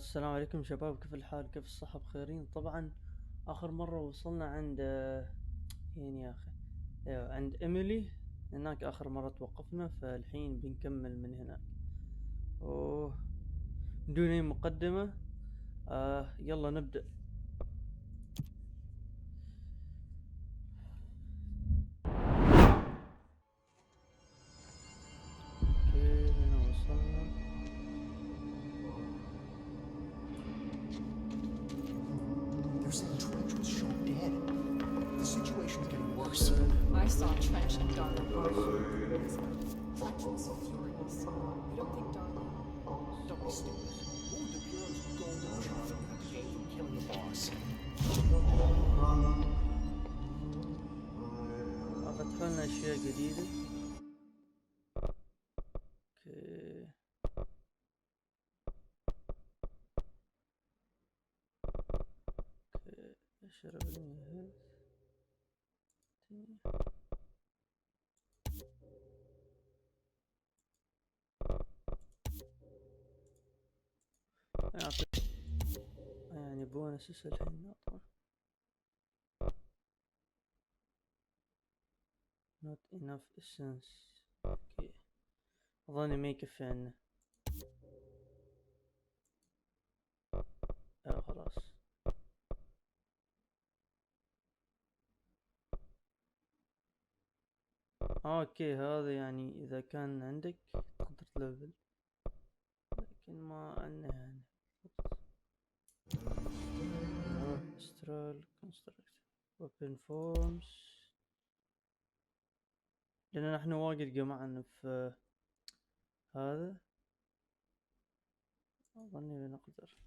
السلام عليكم شباب، كيف الحال؟ كيف الصحة؟ بخيرين طبعا. آخر مرة وصلنا عند فين يا أخي؟ أيوة، عند إيميلي. هناك آخر مرة توقفنا، فالحين بنكمل من هناك. بدون أي مقدمة، يلا نبدأ. اوكي، هنا وصلنا. There's a trench with Sean dead. The situation's getting worse. I saw Trench and Darla both. Trench was so furious. You don't think Darla... Don't be stupid. Who would the Bureau's golden child have paid for killing the boss? فتحوا لنا أشياء جديدة. اوكي، اشرب المياه. يعني بونس الحين نعطه. not enough essence. اوكي، اظني ما يكفي عنا. خلاص. اوكي، هذا يعني اذا كان عندك تقدر تلفل، لكن ما عندنا يعني. استرال كونستراكت ويبن فورمز، لان نحن واجد جمعنا في هذا. اظني بنقدر.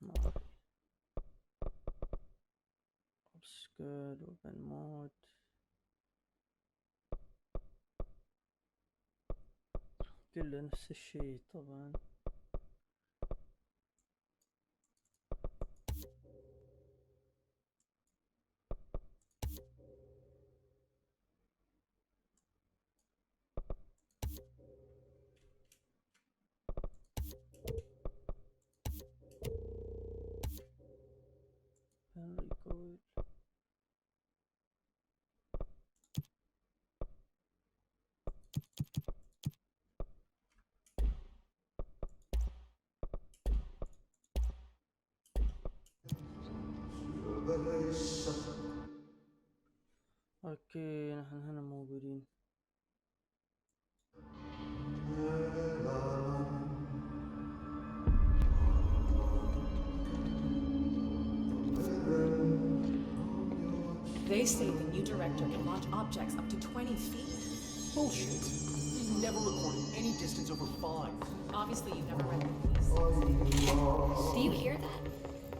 ما أعرف. obscured open mode كله نفس الشيء طبعا. recoil. اوكي، نحن هنا موجودين. They say the new director can launch objects up to 20 feet. Bullshit. We've never recorded any distance over 5. Obviously, you've never read the release. Do you hear that?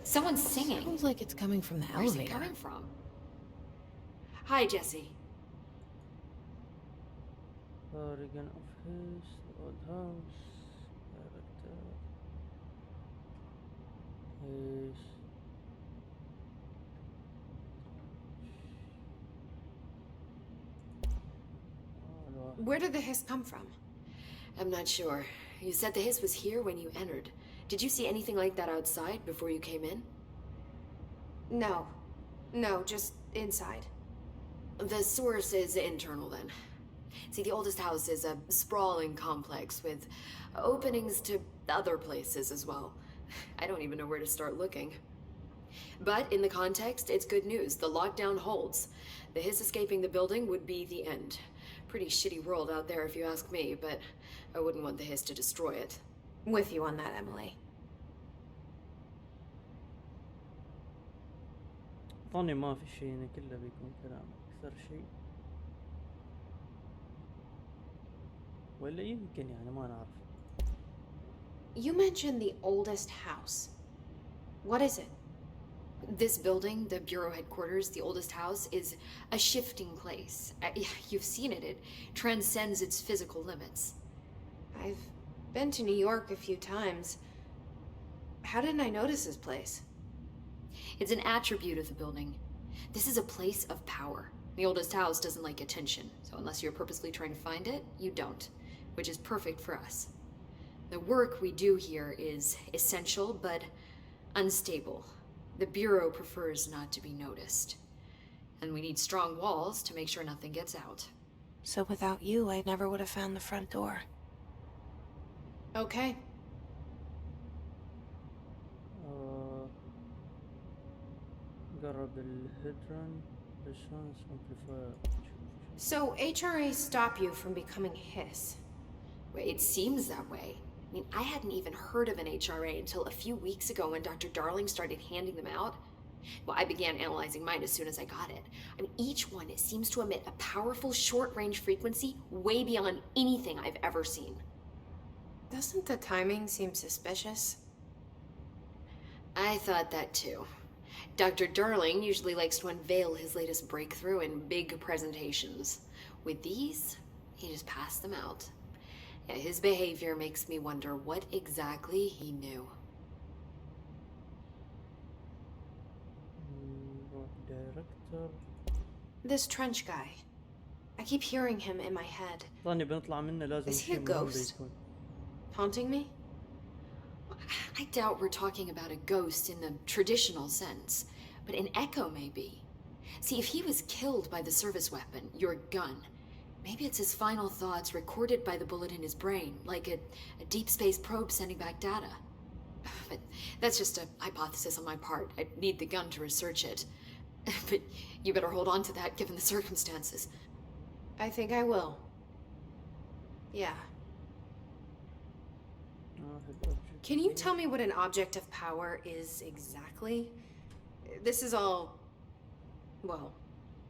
Someone's singing. Sounds like it's coming from the Where's elevator. it coming from? Hi, Jesse. Oregon of his, the old house, director, his. Where did the hiss come from? I'm not sure. You said the hiss was here when you entered. Did you see anything like that outside before you came in? No. No, just inside. The source is internal then. See, the oldest house is a sprawling complex with openings to other places as well. I don't even know where to start looking. But in the context, it's good news. The lockdown holds. The hiss escaping the building would be the end. Pretty shitty world out there if you ask me, but I wouldn't want the hiss to destroy it. With you on that, Emily. ظني ما في شيء هنا، كله بيكون كلام أكثر شيء، ولا يمكن يعني ما نعرف. You mentioned the oldest house. What is it? This building, the Bureau headquarters, the oldest house, is a shifting place. You've seen it. It transcends its physical limits. I've been to New York a few times. How didn't I notice this place? It's an attribute of the building. This is a place of power. The oldest house doesn't like attention, so unless you're purposely trying to find it, you don't, which is perfect for us. The work we do here is essential, but unstable. The Bureau prefers not to be noticed. And we need strong walls to make sure nothing gets out. So without you, I never would have found the front door. Okay. قرب الهيدرون response amplifier. So HRA stop you from becoming Hiss? Well, it seems that way. I mean, I hadn't even heard of an HRA until a few weeks ago when Dr. Darling started handing them out. Well, I began analyzing mine as soon as I got it. I mean, each one seems to emit a powerful short-range frequency way beyond anything I've ever seen. Doesn't the timing seem suspicious? I thought that too. Dr. Darling usually likes to unveil his latest breakthrough in big presentations. With these, he just passed them out. Yeah, his behavior makes me wonder what exactly he knew. Director. This trench guy. I keep hearing him in my head. ظني بنطلع منه لازم Is he a شيء مهم ghost? بيكون. Haunting me? I doubt we're talking about a ghost in the traditional sense, but an echo maybe. See, if he was killed by the service weapon, your gun, maybe it's his final thoughts recorded by the bullet in his brain, like a deep space probe sending back data. But that's just a hypothesis on my part. I need the gun to research it. But you better hold on to that given the circumstances. I think I will. Yeah. Can you tell me what an object of power is exactly? This is all, well,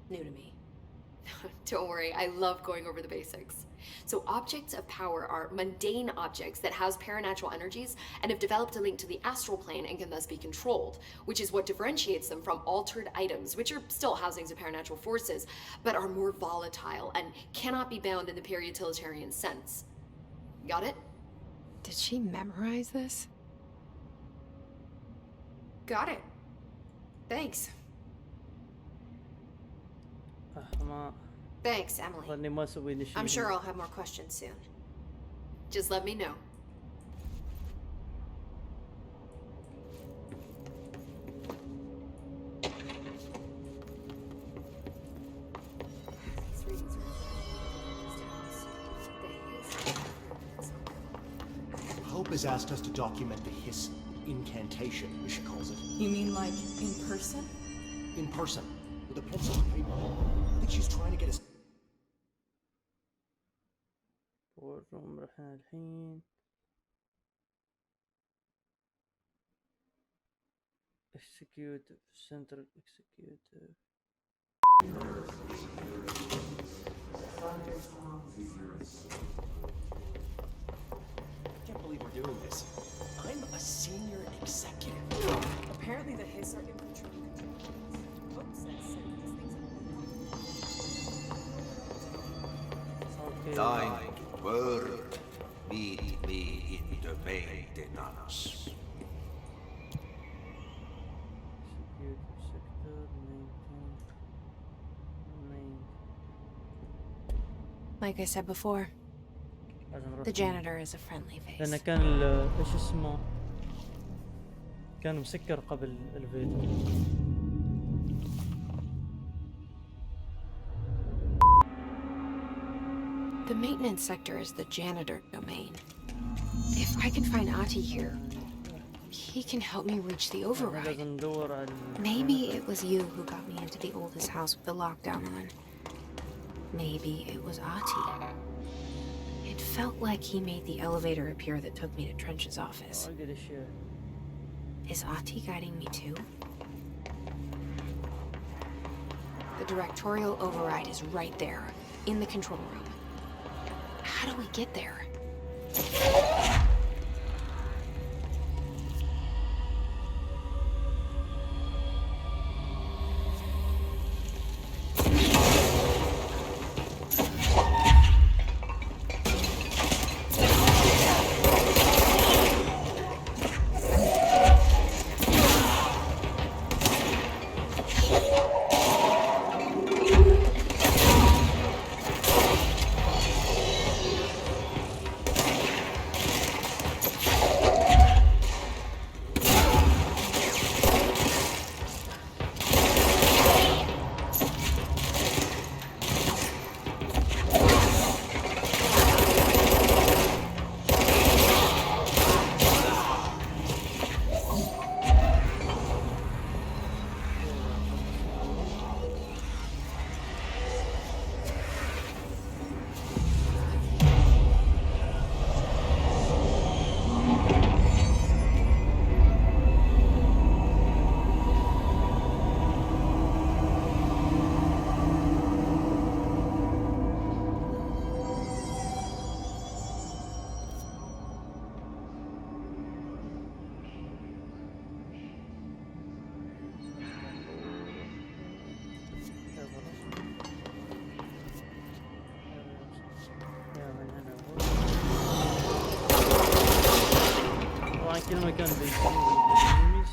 new to me. Don't worry, I love going over the basics. So objects of power are mundane objects that house paranatural energies and have developed a link to the astral plane and can thus be controlled, which is what differentiates them from altered items, which are still housings of paranatural forces, but are more volatile and cannot be bound in the pure utilitarian sense. Got it? Did she memorize this? Got it. Thanks. ما Thanks, Emily. ظني ما سوي لي شيء. I'm sure I'll have more questions soon. Just let me know. Hope has asked us to document the hiss incantation, as she calls it. You mean like in person? In person, with a pencil and paper. I think she's trying to get us. ورهم رحنا الحين. Executive Central Executive. I can't believe we're doing this. I'm a senior executive. Apparently the Hiss are infiltrating the control. Hope says these things are Thine word meet me in the maintenance. Executive Sector main. Like I said before, لازم نروح the janitor is a friendly face. لأنه كان ايش اسمه كان مسكر قبل الفيديو. The maintenance sector is the janitor domain. If I can find Ati here, he can help me reach the override. لازم ندور على Maybe it was you who got me into the oldest house with the lockdown on. Maybe it was Ati. It felt like he made the elevator appear that took me to Trench's office. واجد اشياء. Is Ati guiding me too? The directorial override is right there, in the control room. How do we get there? كل مكان بيكون enemies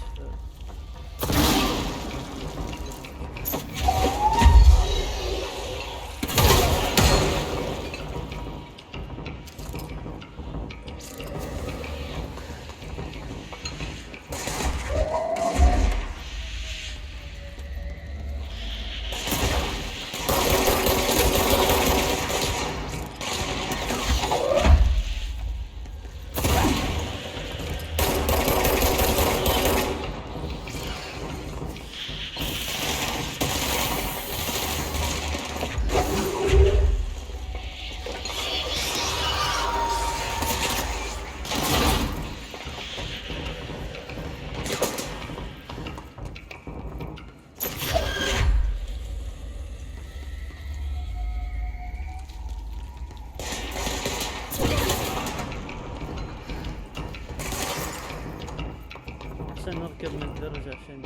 احسن نركب من درجة عشان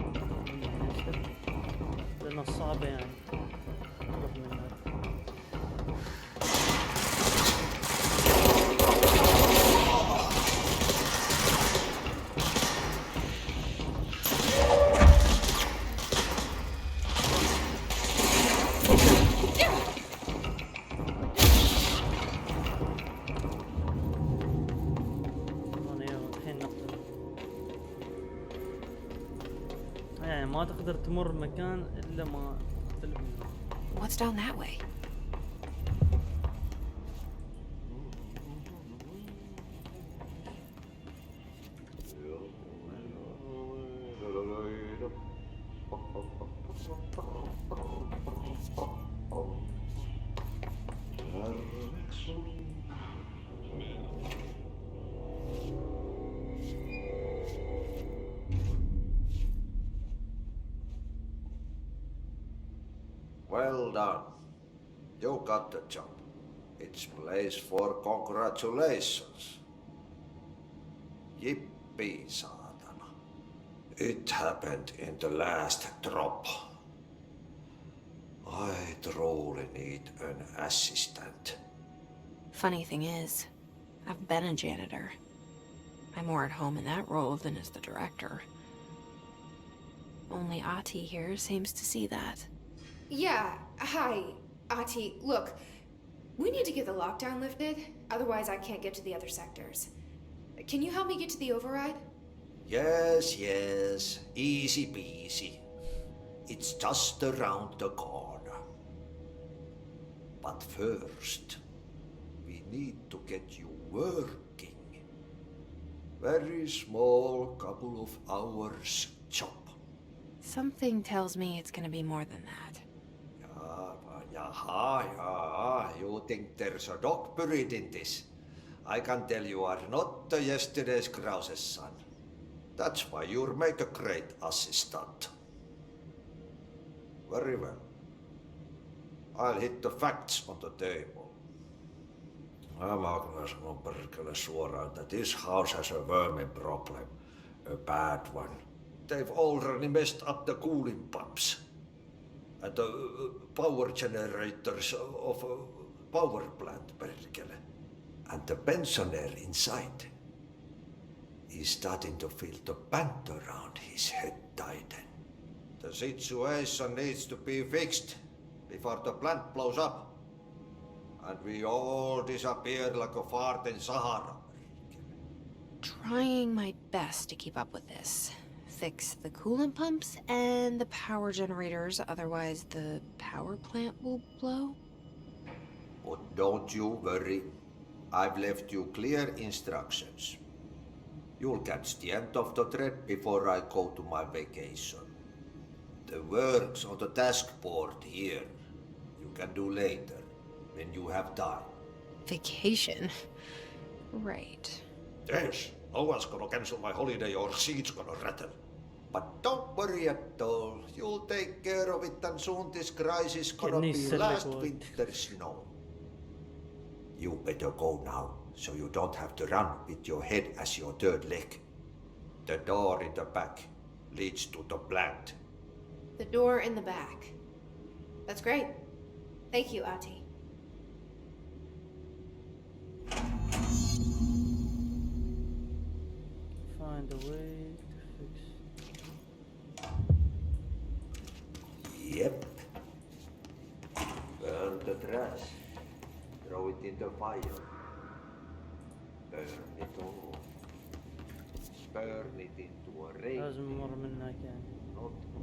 ننزل لأنها صعبة يعني نروح منها. يعني ما تقدر تمر مكان إلا ما تقتل منه. What's down that way? Well done. You got the job. It's place for congratulations. Yippee, saatana. It happened in the last drop. I truly need an assistant. Funny thing is, I've been a janitor. I'm more at home in that role than as the director. Only Ati here seems to see that. Yeah, hi, Ati. Look, we need to get the lockdown lifted, otherwise I can't get to the other sectors. Can you help me get to the override? Yes, easy peasy. It's just around the corner. But first, we need to get you working. Very small, couple of hours job. Something tells me it's gonna be more than that. You think there's a dog buried in this? I can tell you are not the yesterday's Krause's son. That's why you'll make a great assistant. Very well. I'll hit the facts on the table. Mä kyllä sanon perkele suoraan, that this house has a vermin problem. A bad one. They've already messed up the cooling pumps. And the power generators of a power plant, perkele. And the pensioner inside is starting to feel the band around his head tighten. The situation needs to be fixed before the plant blows up. And we all disappear like a fart in Sahara. Trying my best to keep up with this. Fix the coolant pumps and the power generators, otherwise the power plant will blow. But don't you worry. I've left you clear instructions. You'll catch the end of the thread before I go to my vacation. The works on the task board here, you can do later, when you have time. Vacation? Right. Yes, no one's gonna cancel my holiday or seat's gonna rattle. But don't worry at all. You'll take care of it and soon this crisis gonna be last winter's snow. You better go now, so you don't have to run with your head as your third leg. The door in the back leads to the plant. The door in the back. That's great. Thank you, Ati. Fine, find a way to fix. Yep. Burn the trash. Throw it in the fire. Burn it all. Burn it into a rain. لازم نمر من هناك يعني. Not into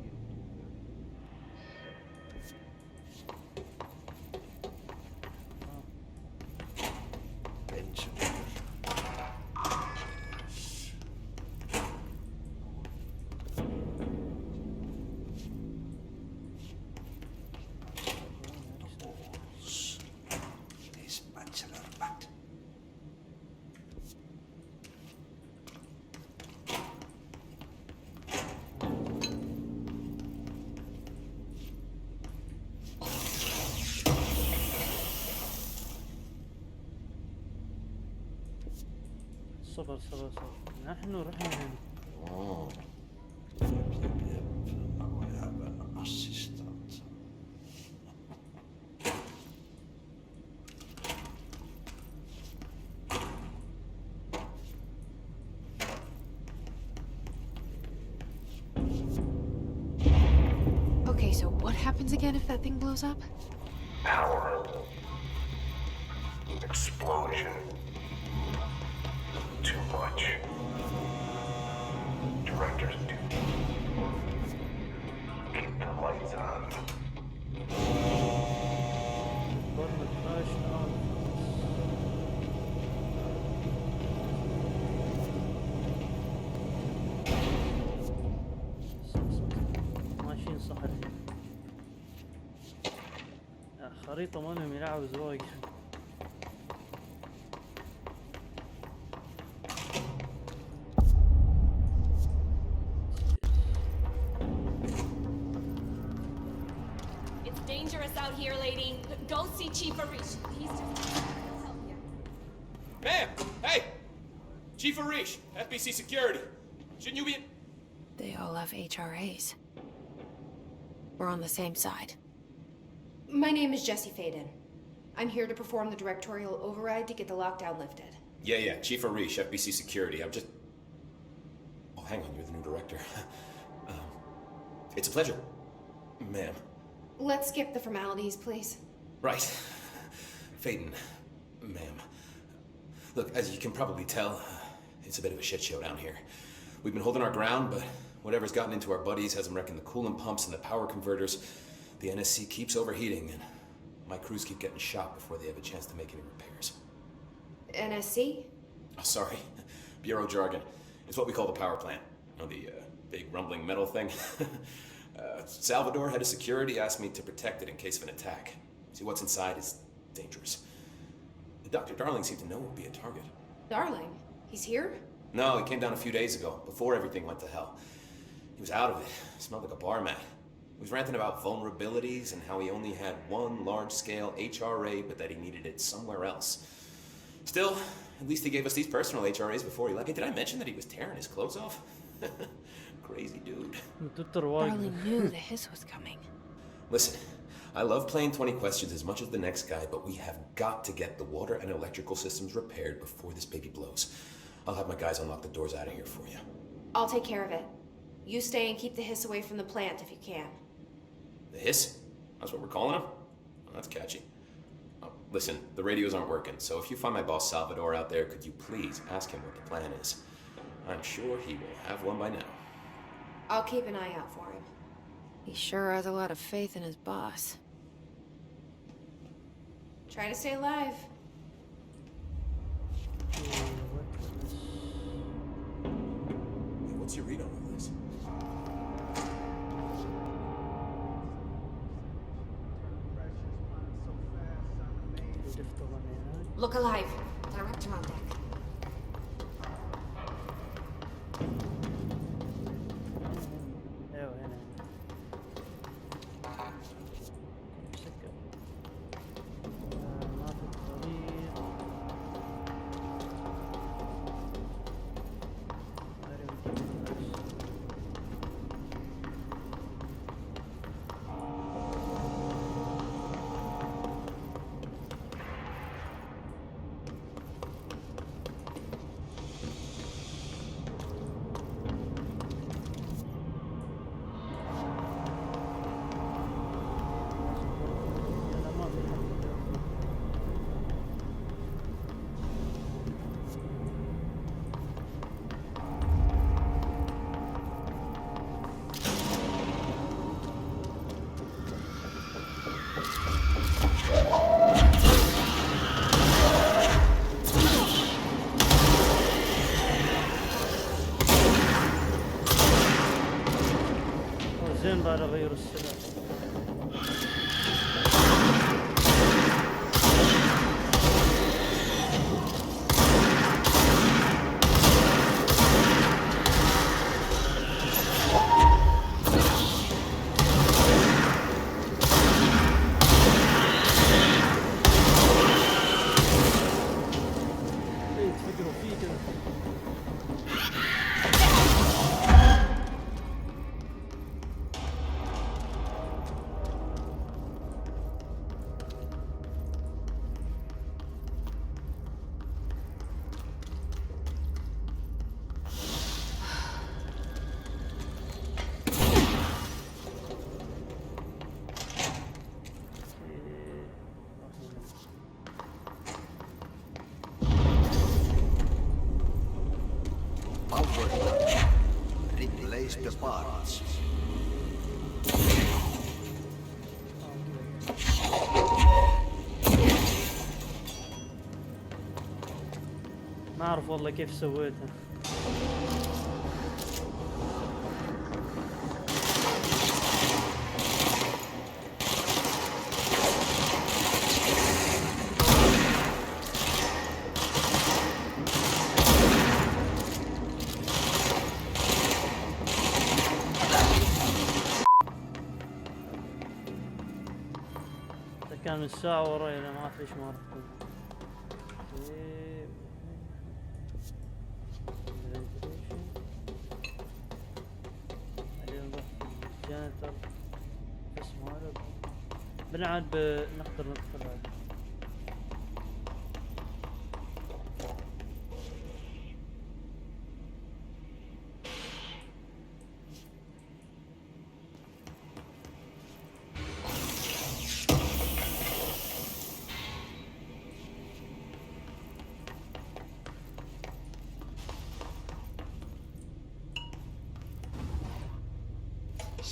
Benjamin. His bachelor pad. صبر صبر صبر. نحن رحنا هنا. Oh. Yep. Now I have an assistant. Okay, so what happens again if that thing blows up? Power. Explosion. Too much. Director's duty. Keep the lights on. Burn the trash out. ماشيين صح الحين. خريطة مالهم يلعب زواج. It's dangerous out here, lady. Go see Chief Arish. He's just... He'll help you. Ma'am! Hey! Chief Arish, FBC Security. Shouldn't you be... They all have HRAs. We're on the same side. My name is Jesse Faden. I'm here to perform the directorial override to get the lockdown lifted. Yeah, Chief Arish, FBC Security. I'm just... Oh, hang on, you're the new director. It's a pleasure, ma'am. Let's skip the formalities, please. Right. Faden, ma'am. Look, as you can probably tell, it's a bit of a shit show down here. We've been holding our ground, but whatever's gotten into our buddies has them wrecking the coolant pumps and the power converters. The NSC keeps overheating, and my crews keep getting shot before they have a chance to make any repairs. NSC? Oh, sorry. Bureau jargon. It's what we call the power plant. You know, the big rumbling metal thing? Salvador, head of security, asked me to protect it in case of an attack. See, what's inside is dangerous. Dr. Darling seemed to know it would be a target. Darling? He's here? No, he came down a few days ago, before everything went to hell. He was out of it. Smelled like a bar mat. He was ranting about vulnerabilities and how he only had one large-scale HRA, but that he needed it somewhere else. Still, at least he gave us these personal HRAs before he left. Hey, did I mention that he was tearing his clothes off? Crazy dude. Darling knew the hiss was coming. Listen, I love playing 20 questions as much as the next guy, but we have got to get the water and electrical systems repaired before this baby blows. I'll have my guys unlock the doors out of here for you. I'll take care of it. You stay and keep the hiss away from the plant if you can. The hiss? That's what we're calling him? Oh, that's catchy. Oh, listen, the radios aren't working, so if you find my boss Salvador out there, could you please ask him what the plan is? I'm sure he will have one by now. I'll keep an eye out for him. He sure has a lot of faith in his boss. Try to stay alive. Hey, what's your read on all this? Look alive. Director on deck. ايوه هنا مسكر ما في الطريق بعد اغير السلاح. Replace the parts. ما اعرف والله كيف سويتها. كان من ساعة وراي انا ما اعرف ليش ما عرفت. بعدين نروح الجانتر اسمه هذا بنعاد نقدر ندخل هذا.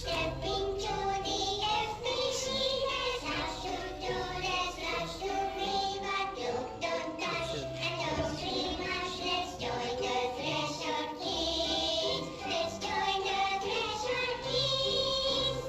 Stepping to the FBC, there's lots to do, there's lots to read, but don't touch and don't scream much. Let's join the treasure keys. Let's join the treasure keys.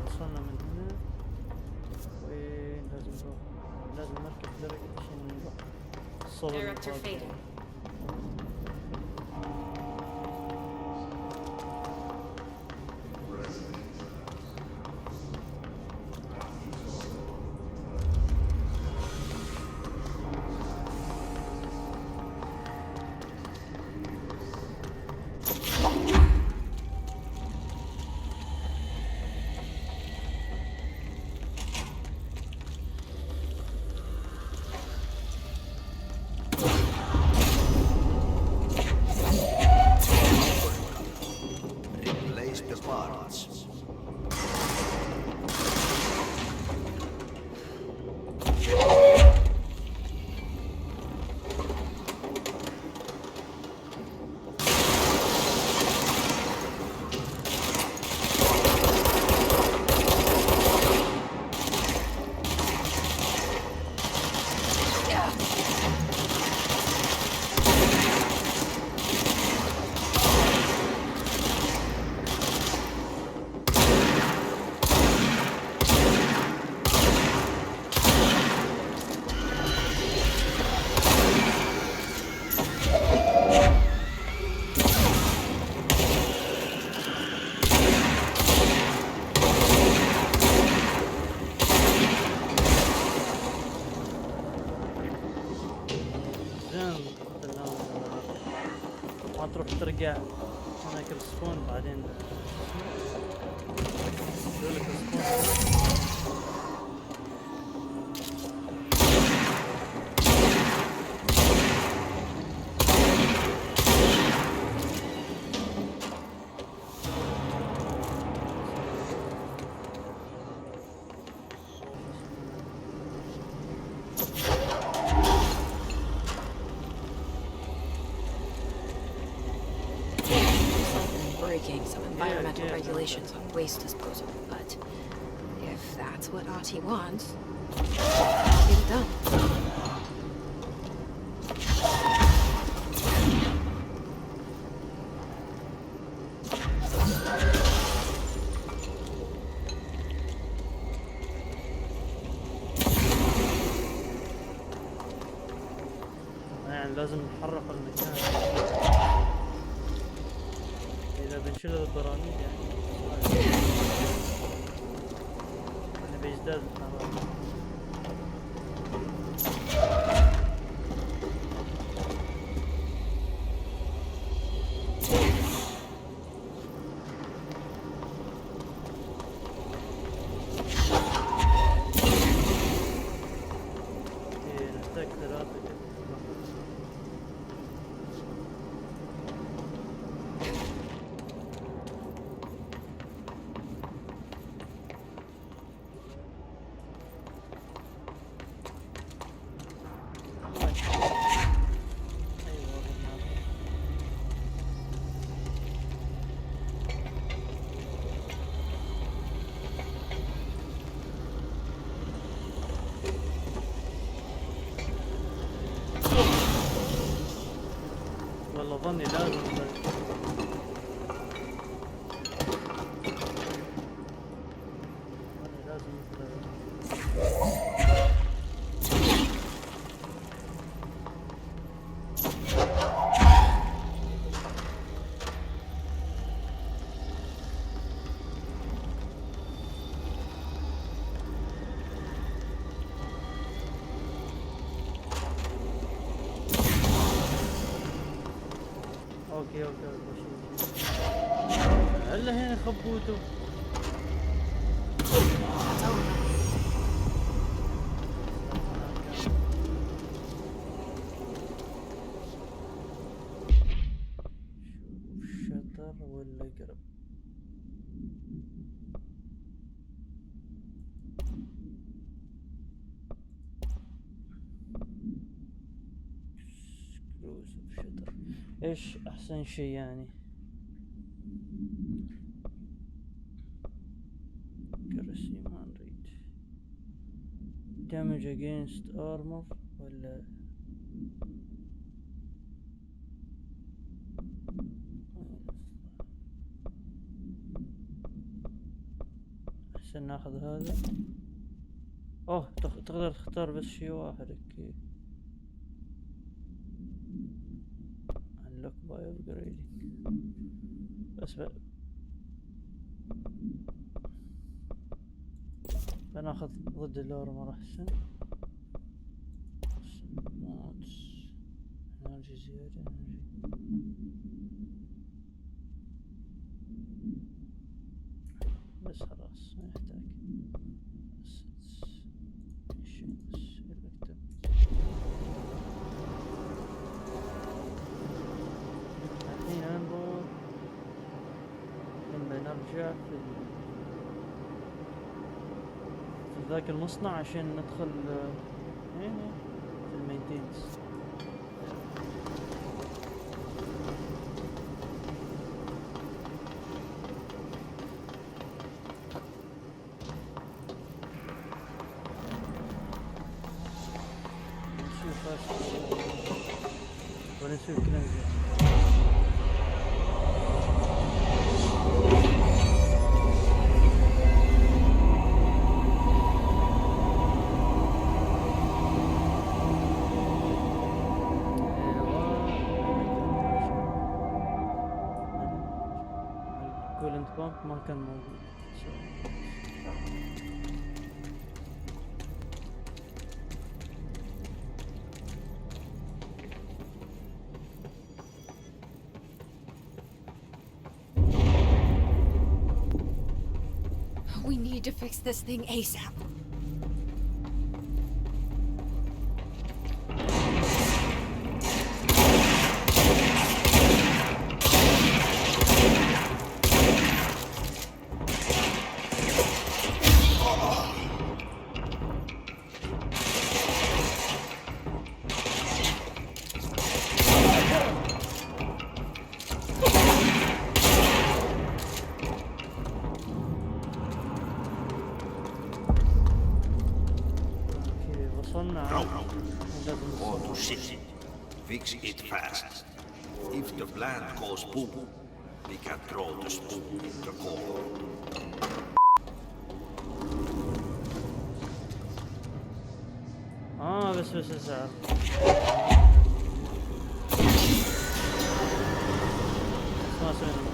وصلنا من هنا. وين لازم نروح؟ لازم نركب درجة عشان نروح الصوب Director المقابل. Faden. ترجع هناك السبون بعدين يقولك السبون breaking some environmental regulations on waste disposal, but if that's what Ati wants, I'll get it done. يعني لازم نحرق المكان إذا بنشيل البراميل يعني بيزداد الحرارة. نحتاج ثلاثة كده. والله ظني لازم اوكي هلا هنا خبوته. شطر ولا قرب؟ شطر ايش احسن شيء يعني؟ كرسي ما نريد. damage against armor ولا احسن ناخذ هذا. اوه تقدر تختار بس شيء واحد. اوكي unlock by upgrading بس بناخذ ضد الارمر احسن. مودز انرجي زيادة بس خلاص ما يحتاج. الحين نروح لما نرجع في ذاك المصنع عشان ندخل هنا في المينتينس. ونسوي كلام زين. ما كان موجود. We need to fix this thing ASAP. Go to city. Fix it fast. If the plant goes boom, we can throw the spoon in the core. بس اسعر ما سوينا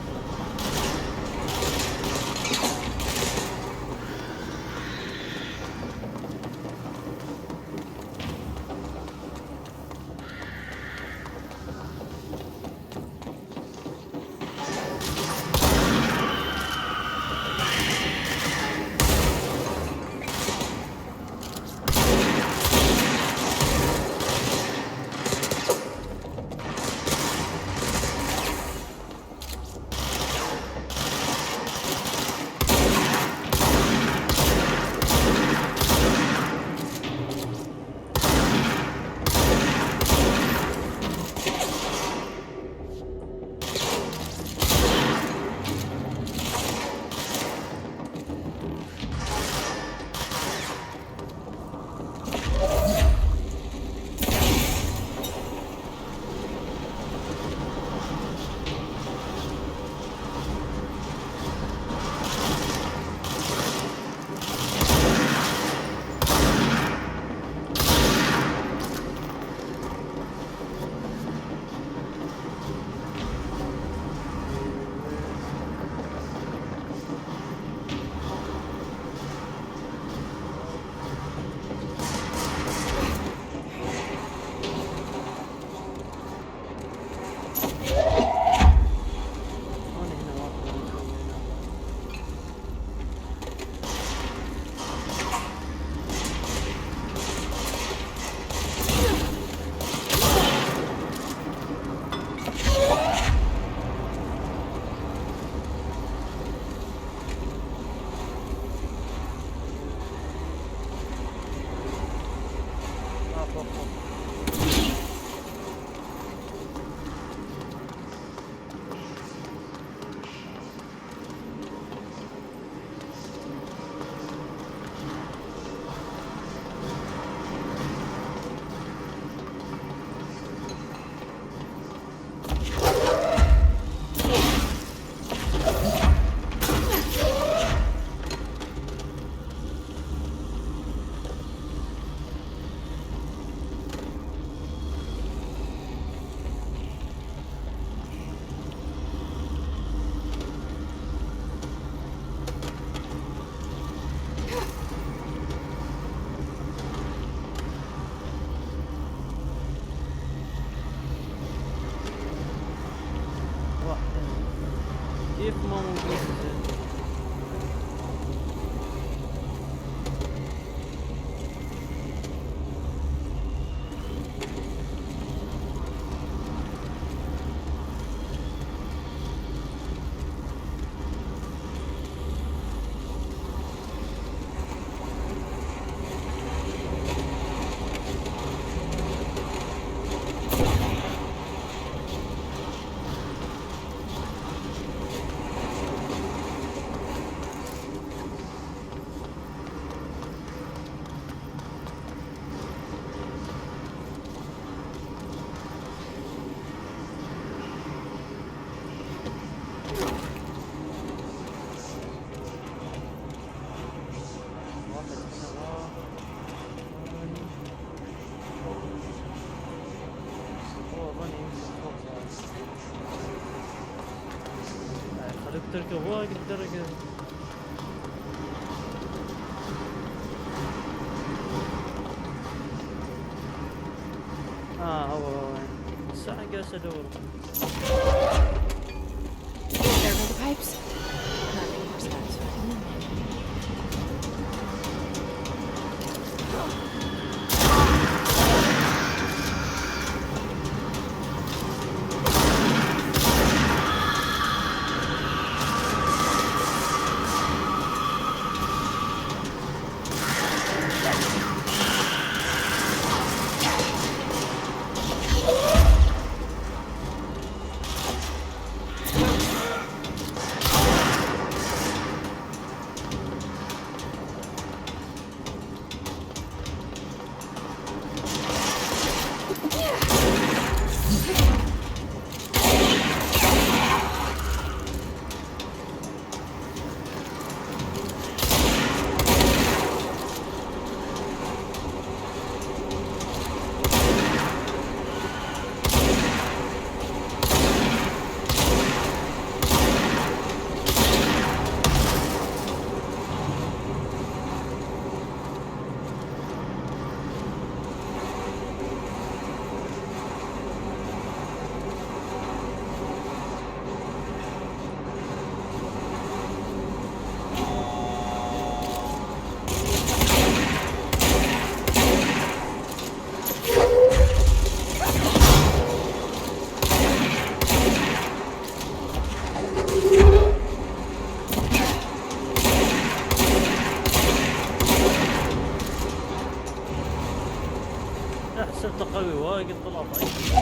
كيف ما موجود تركب وايد الدرجة. هو الساعة قاعد ادور. There were the pipes. Nothing more satisfying. حسبته قوي وايد طلع ضعيف.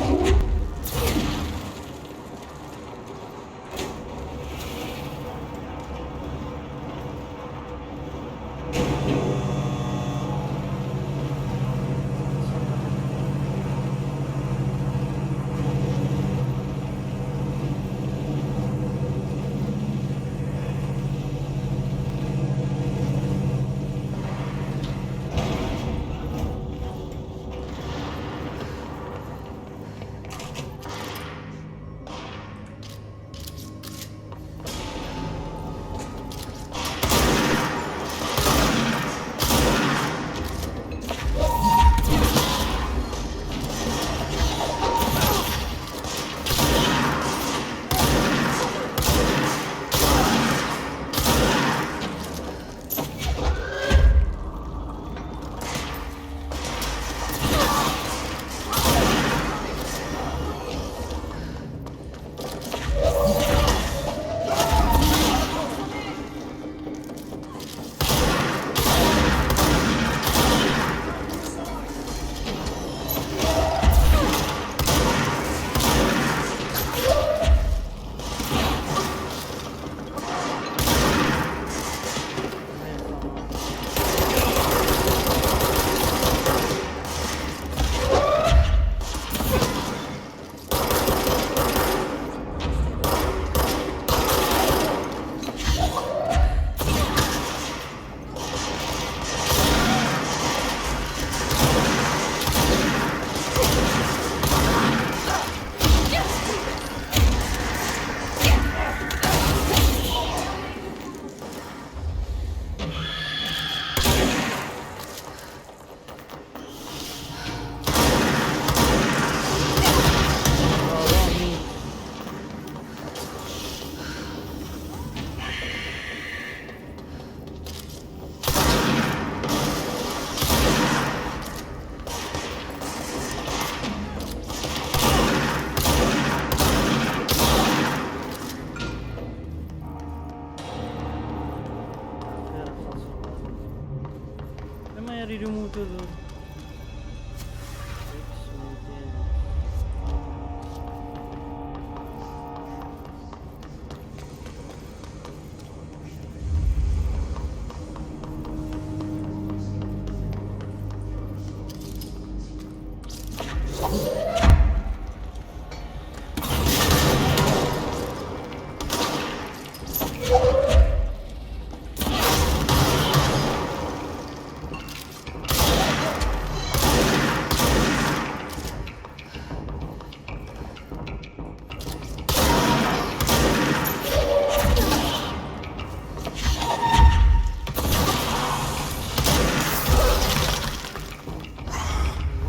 يموتوا ذول.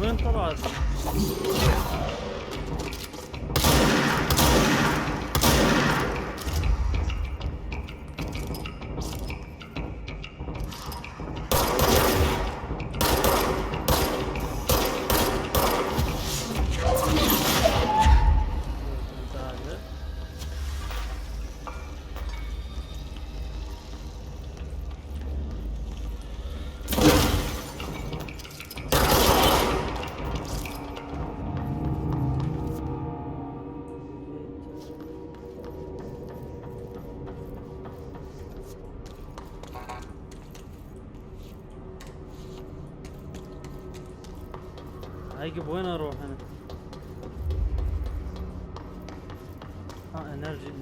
وين طلعت؟ عقب وين اروح انا؟ انرجي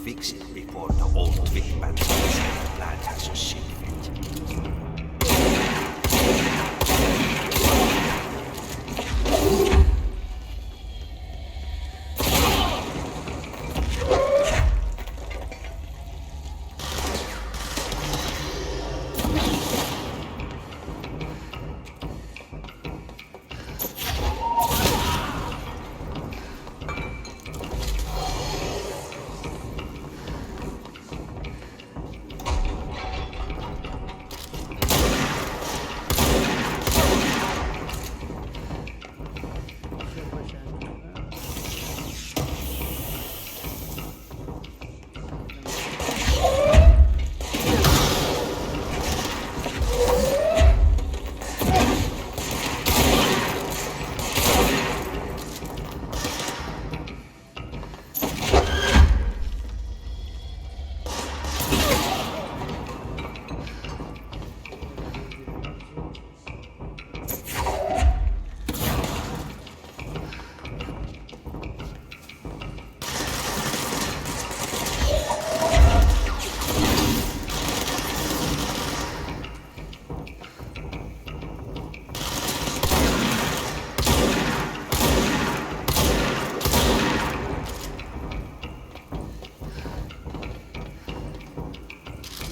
fix it before the old twig plant has a sick fit.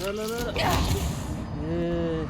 لا لا لا لا. إيه.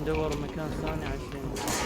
ندور مكان ثاني عشان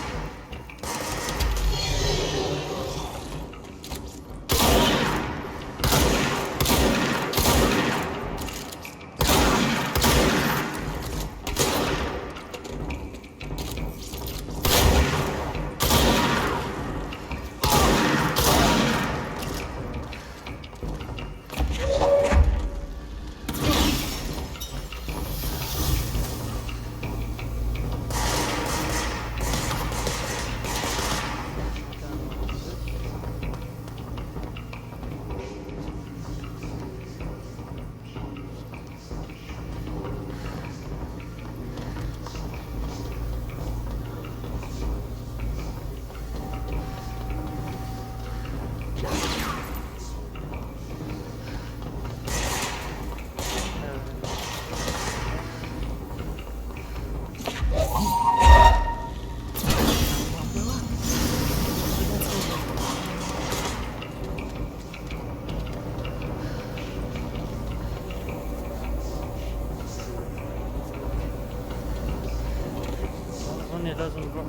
لازم نروح.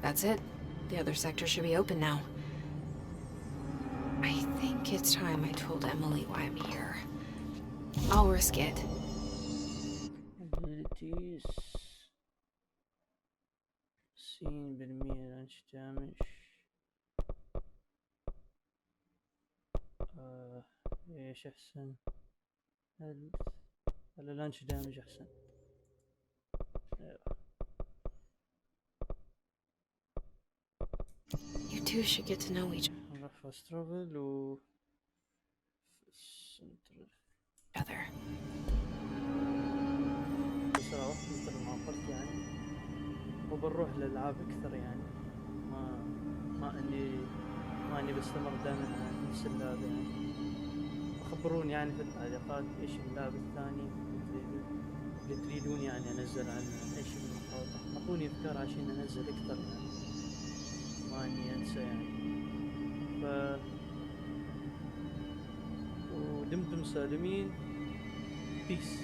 That's it. The other sector should be open now. I think it's time I told Emily why I'm here. I'll risk it. abilities 90% لانش دامج. ايش احسن؟ ولا لانش دامج احسن؟ You two should get to know each نروح فاست ترافل و other. بسرعة واحدة مثل ما قلت يعني، وبنروح للألعاب أكثر يعني. ما اني بستمر دائما على نفس اللعبة يعني. خبروني يعني في التعليقات ايش اللعبة الثانية اللي تريدون يعني انزل عنها، ايش المقاطع، اعطوني افكار عشان انزل اكثر يعني، ما اني انسى يعني. ودمتم سالمين. بيس.